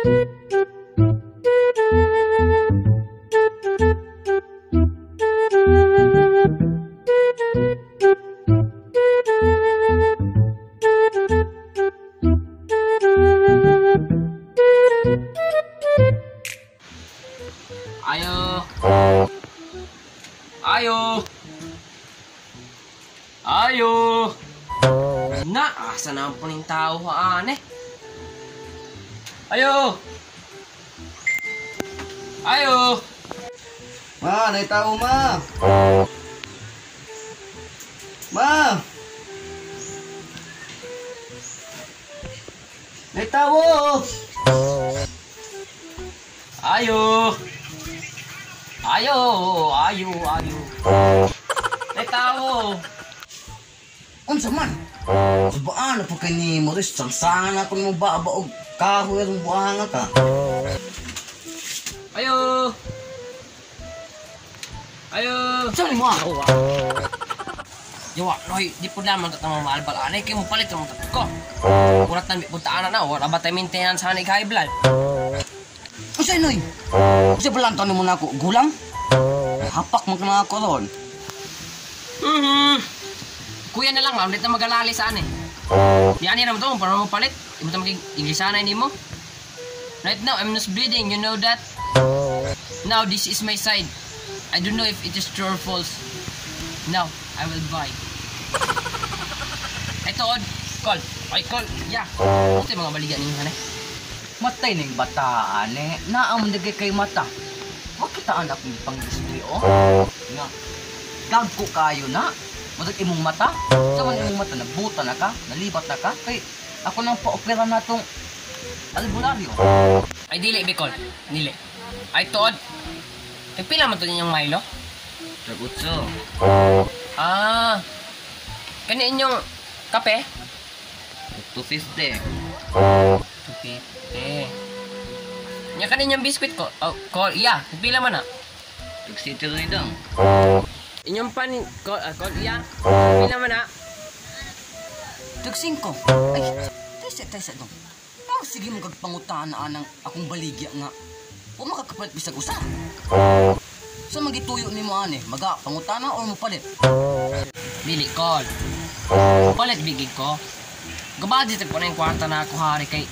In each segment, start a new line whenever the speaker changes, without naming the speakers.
Ayo. Ayo. Ayo. Na, asa na po ng tao aneh. Ayo. Ayo.
Ma, nay tao ma. Ma. Nay tao.
Ayo. Ayo, ayo, ayo. May tao.
Unsa man? Subaan pa kay ni Morris sangsangan ako nimo baba og kahoy ang buhanga ka.
Ayo. Ayo.
Saan mo?
Yawa, noy, di po naman tatang maalbal anay kay mo palit mo ko. Kurat tan puntaan na wala ba tay maintenance ani high blood.
Usa noy. Usa balanton mo na ako gulang. Hapak mo na ako ron.
Kuya na lang, ulit na magalali sa ani. Yan ni naman to, para mo palit. Imo ta maging Inglesanay nimo. Right now, I'm not bleeding, you know that? Now, this is my side. I don't know if it is true or false. Now, I will buy. Ito, call. Ay, call. Yeah. Ito yung mga baligan ninyo, hanay.
Matay ning bata ane. Naamon dagay kay mata. Makita anak ni pang-display oh. Nga. Gagko kayo na. Madag imong mata. Sa man imong mata nabuta na ka, nalibat na ka kay ako nang pa-opera natong albularyo.
Ay, dili, Bicol. Dili. Ay, tuod. Pila man to ninyong Milo?
Sagutso.
Ah. Kani inyong kape?
250.
Eh. Nya kaninyong biskwit ko. Oh, call. Yeah, pila man na?
Tugsito rin dong.
Inyong pan call, yeah. Pila man na?
Tug 5. Ay, tesa dong. Pag sige mo kagpangutaan na anang akong baligya nga. O makakapalit bisag usa. Sa magituyo ni mo ane, maga pangutana or mo palit?
Dili, call. Palit bigig ko. Gabadit po na yung kwarta na ako hari kay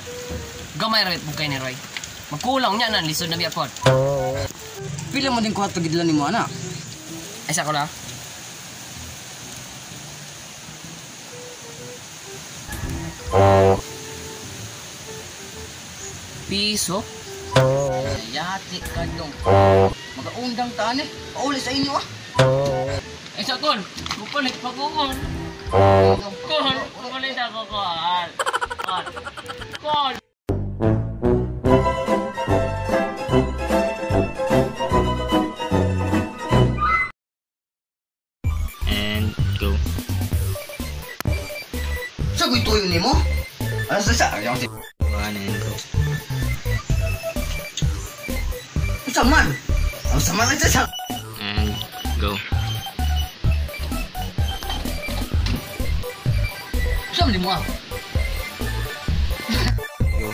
gamay rawit po kay ni Roy. Magkulang niya na, lisod na biya po.
Pila mo din kwarta gidala ni mo ana?
Ay, sa ko lang. Piso?
Yati ka dong. Magaundang tane. Pauli sa inyo ah.
Ay, sa kon. Bupalit pa ko kon. Kon. Bupalit ako kon. Kon. Kon.
And go.
Sa ko'y tuyo ni mo? Ano sa? Ayaw si...
1 and go.
Sa man? Ang sama na sa...
And go.
Sa mo ah?
Go.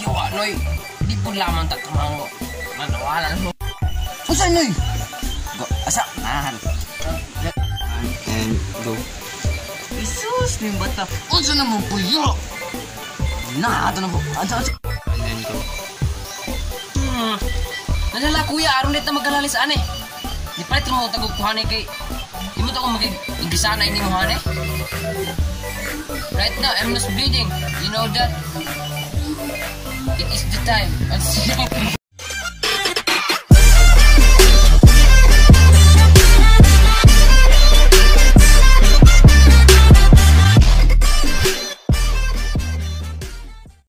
Yawa, Noy. Di po lamang tatamang manawalan mo.
Ang saan noy? Asa? Nahan.
And go.
Isus ni bata. Ang saan naman po yun? Ito na po. Ang saan?
And then go.
Nadala kuya, aron dito magalalis ane. Di palit mo tagugkuhanay kay... Di mo ito kung mag-inggisanay ni mo hane. Right now, I'm not bleeding. You know that? It is the time.